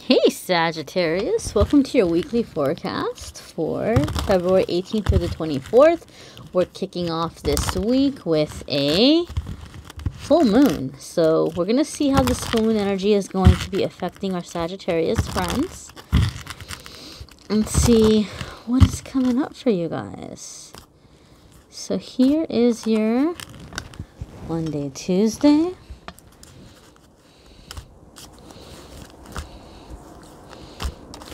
Hey Sagittarius, welcome to your weekly forecast for February 18th through the 24th. We're kicking off this week with a full moon. So we're going to see how this full moon energy is going to be affecting our Sagittarius friends. And see what is coming up for you guys. So here is your Monday, Tuesday.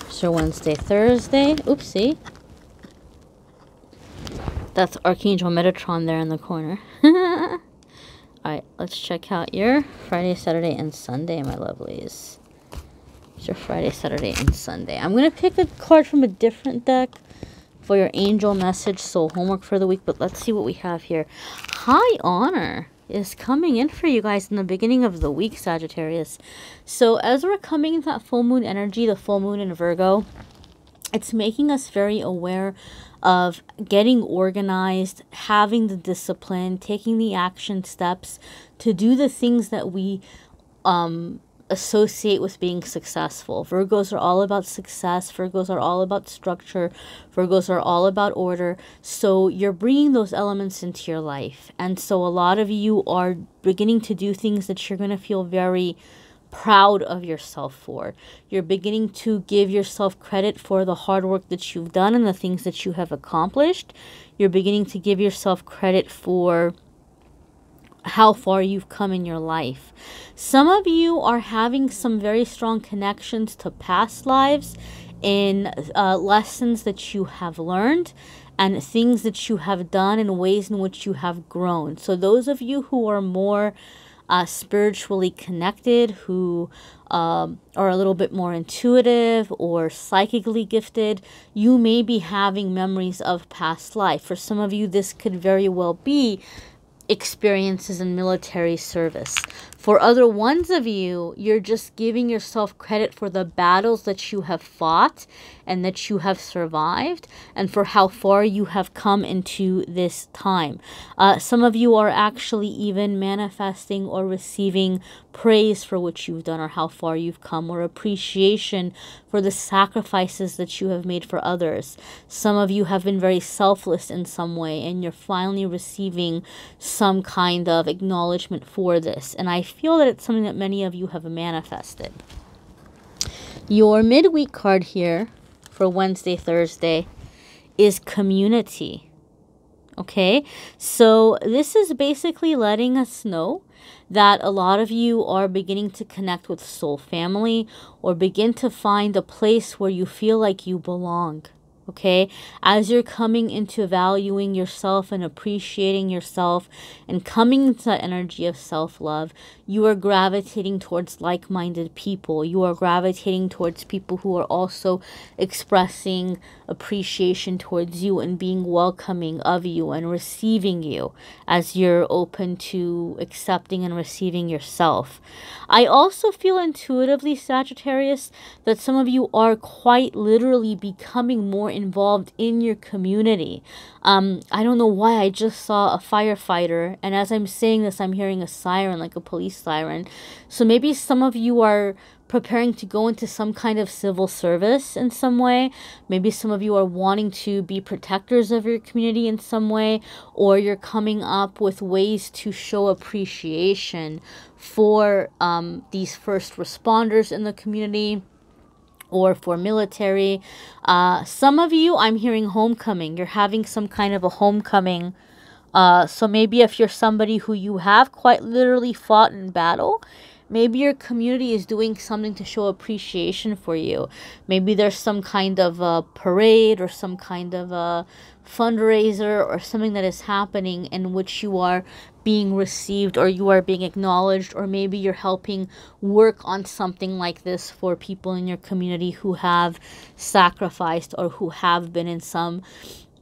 So Wednesday, Thursday. Oopsie. That's Archangel Metatron there in the corner. Alright, let's check out your Friday, Saturday, and Sunday, my lovelies. It's your Friday, Saturday, and Sunday. I'm going to pick a card from a different deck for your angel message, soul homework for the week. But let's see what we have here. High honor is coming in for you guys in the beginning of the week, Sagittarius. So as we're coming into that full moon energy, the full moon in Virgo, it's making us very aware of getting organized, having the discipline, taking the action steps to do the things that we associate with being successful. Virgos are all about success. Virgos are all about structure. Virgos are all about order. So you're bringing those elements into your life. And so a lot of you are beginning to do things that you're going to feel very proud of yourself for. You're beginning to give yourself credit for the hard work that you've done and the things that you have accomplished. You're beginning to give yourself credit for how far you've come in your life. Some of you are having some very strong connections to past lives in lessons that you have learned and things that you have done in ways in which you have grown. So those of you who are more spiritually connected, who are a little bit more intuitive or psychically gifted, you may be having memories of past life. For some of you, this could very well be experiences in military service. For other ones of you, you're just giving yourself credit for the battles that you have fought and that you have survived and for how far you have come into this time. Some of you are actually even manifesting or receiving praise for what you've done or how far you've come, or appreciation for the sacrifices that you have made for others. Some of you have been very selfless in some way and you're finally receiving some kind of acknowledgement for this. And I feel that it's something that many of you have manifested. Your midweek card here for Wednesday, Thursday is community. Okay, so this is basically letting us know that a lot of you are beginning to connect with soul family or begin to find a place where you feel like you belong. Okay, as you're coming into valuing yourself and appreciating yourself and coming into that energy of self-love, you are gravitating towards like-minded people. You are gravitating towards people who are also expressing appreciation towards you and being welcoming of you and receiving you as you're open to accepting and receiving yourself. I also feel intuitively, Sagittarius, that some of you are quite literally becoming more involved in your community. I don't know why I just saw a firefighter, and as I'm saying this, I'm hearing a siren, like a police siren. So maybe some of you are preparing to go into some kind of civil service in some way. Maybe some of you are wanting to be protectors of your community in some way, or you're coming up with ways to show appreciation for these first responders in the community, or for military. Some of you, I'm hearing homecoming. You're having some kind of a homecoming. So maybe if you're somebody who you have quite literally fought in battle, maybe your community is doing something to show appreciation for you. Maybe there's some kind of a parade or some kind of a fundraiser or something that is happening in which you are being received or you are being acknowledged, or maybe you're helping work on something like this for people in your community who have sacrificed or who have been in some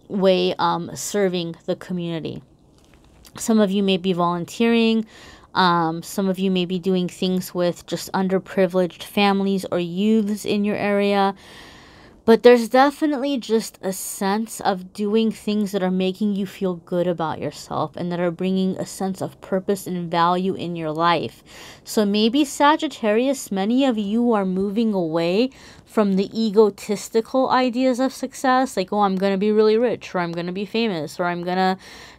way serving the community. Some of you may be volunteering. Some of you may be doing things with just underprivileged families or youths in your area. But there's definitely just a sense of doing things that are making you feel good about yourself and that are bringing a sense of purpose and value in your life. So maybe Sagittarius, many of you are moving away from the egotistical ideas of success, like, oh, I'm going to be really rich, or I'm going to be famous, or I'm going to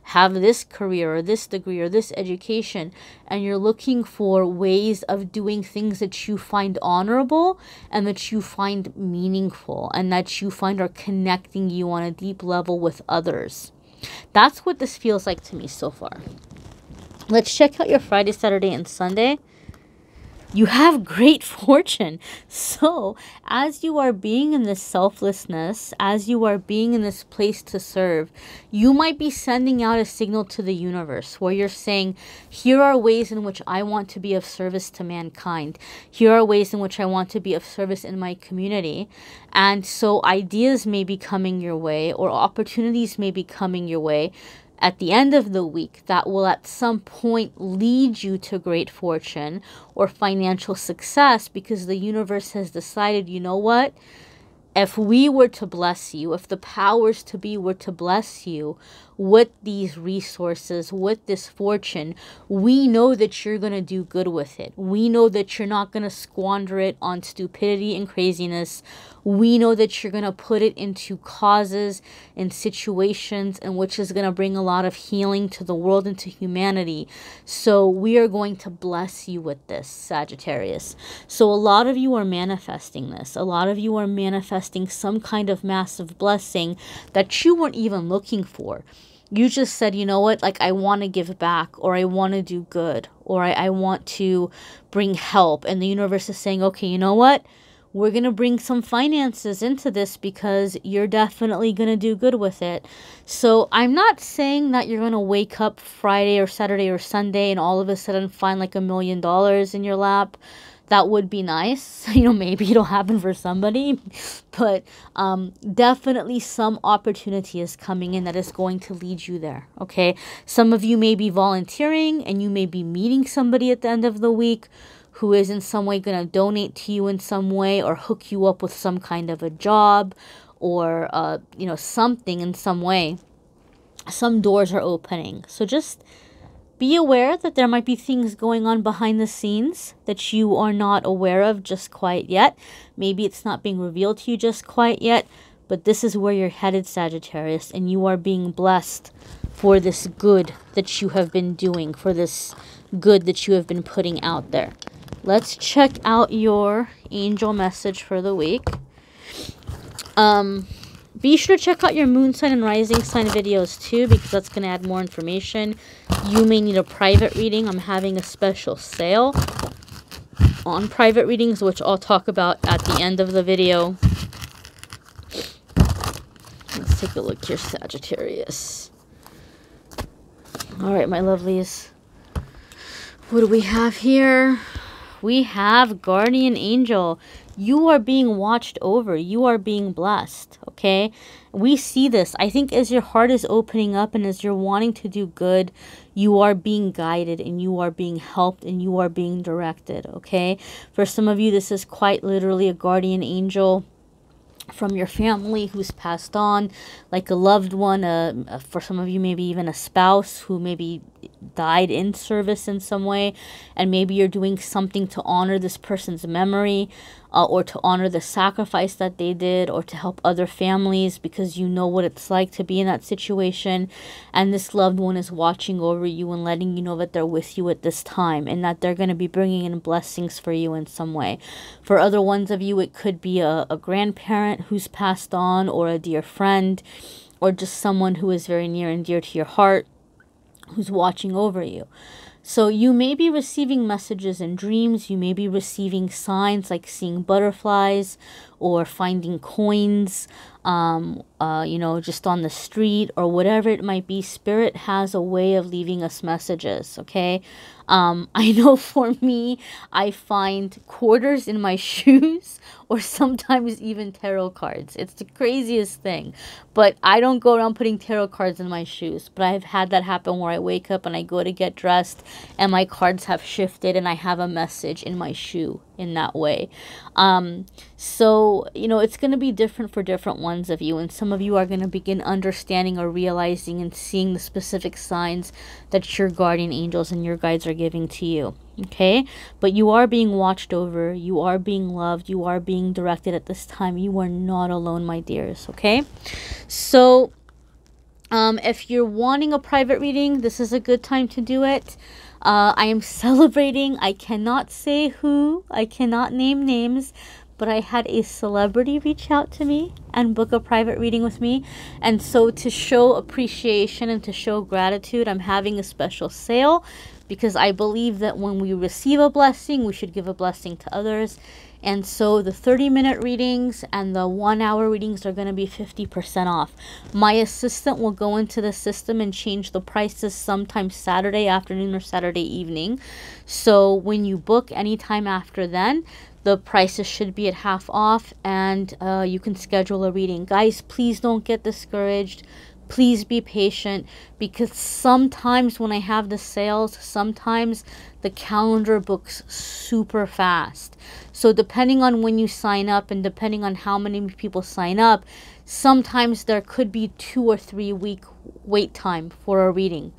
have this career or this degree or this education, and you're looking for ways of doing things that you find honorable and that you find meaningful and that you find are connecting you on a deep level with others. That's what this feels like to me so far. Let's check out your Friday, Saturday, and Sunday. You have great fortune. So as you are being in this selflessness, as you are being in this place to serve, you might be sending out a signal to the universe where you're saying, here are ways in which I want to be of service to mankind. Here are ways in which I want to be of service in my community. And so ideas may be coming your way, or opportunities may be coming your way at the end of the week that will at some point lead you to great fortune or financial success, because the universe has decided, you know what? If we were to bless you, if the powers to be were to bless you with these resources, with this fortune, we know that you're going to do good with it. We know that you're not going to squander it on stupidity and craziness. We know that you're going to put it into causes and situations in which is going to bring a lot of healing to the world and to humanity. So we are going to bless you with this, Sagittarius. So a lot of you are manifesting this. A lot of you are manifesting some kind of massive blessing that you weren't even looking for. You just said, you know what, like, I want to give back, or I want to do good, or I want to bring help. And the universe is saying, okay, you know what? We're going to bring some finances into this because you're definitely going to do good with it. So I'm not saying that you're going to wake up Friday or Saturday or Sunday and all of a sudden find like $1 million in your lap. That would be nice. You know, maybe it'll happen for somebody, but definitely some opportunity is coming in that is going to lead you there. Okay. Some of you may be volunteering and you may be meeting somebody at the end of the week who is in some way going to donate to you in some way, or hook you up with some kind of a job, or, you know, something in some way. Some doors are opening. So just be aware that there might be things going on behind the scenes that you are not aware of just quite yet. Maybe it's not being revealed to you just quite yet, but this is where you're headed, Sagittarius, and you are being blessed for this good that you have been doing, for this good that you have been putting out there. Let's check out your angel message for the week. Be sure to check out your moon sign and rising sign videos too, because that's going to add more information. You may need a private reading. I'm having a special sale on private readings, which I'll talk about at the end of the video. Let's take a look here, Sagittarius. All right, my lovelies. What do we have here? We have Guardian Angel. You are being watched over. You are being blessed, okay? We see this. I think as your heart is opening up and as you're wanting to do good, you are being guided and you are being helped and you are being directed, okay? For some of you, this is quite literally a guardian angel from your family who's passed on, like a loved one. For some of you, maybe even a spouse who maybe died in service in some way, and maybe you're doing something to honor this person's memory, or to honor the sacrifice that they did, or to help other families because you know what it's like to be in that situation. And this loved one is watching over you and letting you know that they're with you at this time and that they're going to be bringing in blessings for you in some way. For other ones of you, it could be a grandparent who's passed on, or a dear friend, or just someone who is very near and dear to your heart who's watching over you. So you may be receiving messages in dreams. You may be receiving signs like seeing butterflies or finding coins, you know, just on the street or whatever it might be. Spirit has a way of leaving us messages, okay? I know for me, I find quarters in my shoes or sometimes even tarot cards. It's the craziest thing. But I don't go around putting tarot cards in my shoes. But I've had that happen where I wake up and I go to get dressed and my cards have shifted and I have a message in my shoe in that way. So, you know, it's going to be different for different ones of you. And some of you are going to begin understanding or realizing and seeing the specific signs that your guardian angels and your guides are giving to you. Okay? But you are being watched over. You are being loved. You are being directed at this time. You are not alone, my dears. Okay? So, if you're wanting a private reading, this is a good time to do it. I am celebrating. I cannot say who. I cannot name names. But I had a celebrity reach out to me and book a private reading with me. And so to show appreciation and to show gratitude, I'm having a special sale. Because I believe that when we receive a blessing, we should give a blessing to others. And so the 30-minute readings and the 1-hour readings are going to be 50% off. My assistant will go into the system and change the prices sometime Saturday afternoon or Saturday evening. So when you book anytime after then, the prices should be at half off, and you can schedule a reading. Guys, please don't get discouraged. Please be patient, because sometimes when I have the sales, sometimes the calendar books super fast. So depending on when you sign up and depending on how many people sign up, sometimes there could be 2 or 3 week wait time for a reading.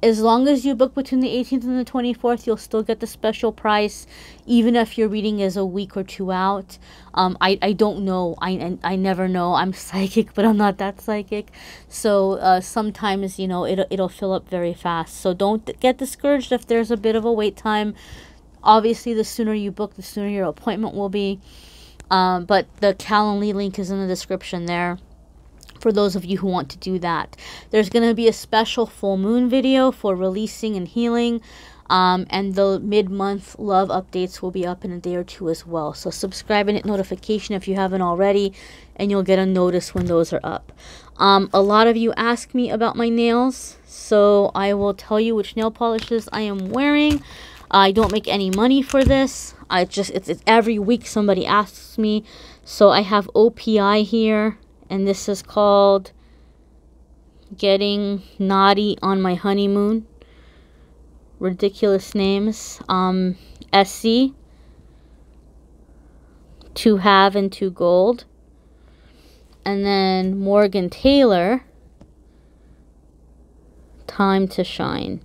As long as you book between the 18th and the 24th, you'll still get the special price, even if your reading is a week or 2 out. I don't know. I never know. I'm psychic, but I'm not that psychic. So sometimes, you know, it'll fill up very fast. So don't get discouraged if there's a bit of a wait time. Obviously, the sooner you book, the sooner your appointment will be. But the Calendly link is in the description there, for those of you who want to do that. There's going to be a special full moon video for releasing and healing. And the mid-month love updates will be up in a day or 2 as well. So subscribe and hit notification if you haven't already, and you'll get a notice when those are up. A lot of you ask me about my nails, so I will tell you which nail polishes I am wearing. I don't make any money for this. It's every week somebody asks me. So I have O.P.I here. And this is called Getting Nadi on My Honeymoon. Ridiculous names. ESSIE. 2 have and 2 gold. And then Morgan Taylor. Time to Shine.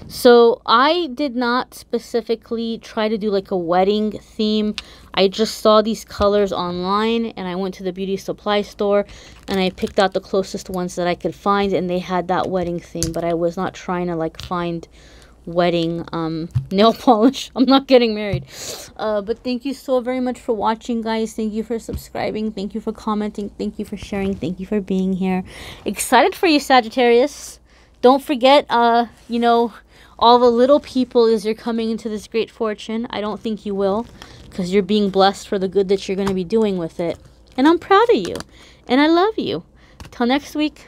So I did not specifically try to do like a wedding theme. I just saw these colors online, and I went to the beauty supply store and I picked out the closest ones that I could find, and they had that wedding theme. But I was not trying to like find wedding nail polish. I'm not getting married. But thank you so very much for watching, guys. Thank you for subscribing. Thank you for commenting. Thank you for sharing. Thank you for being here. Excited for you, Sagittarius. Don't forget, you know, all the little people as you're coming into this great fortune. I don't think you will, because you're being blessed for the good that you're going to be doing with it. And I'm proud of you. And I love you. Till next week.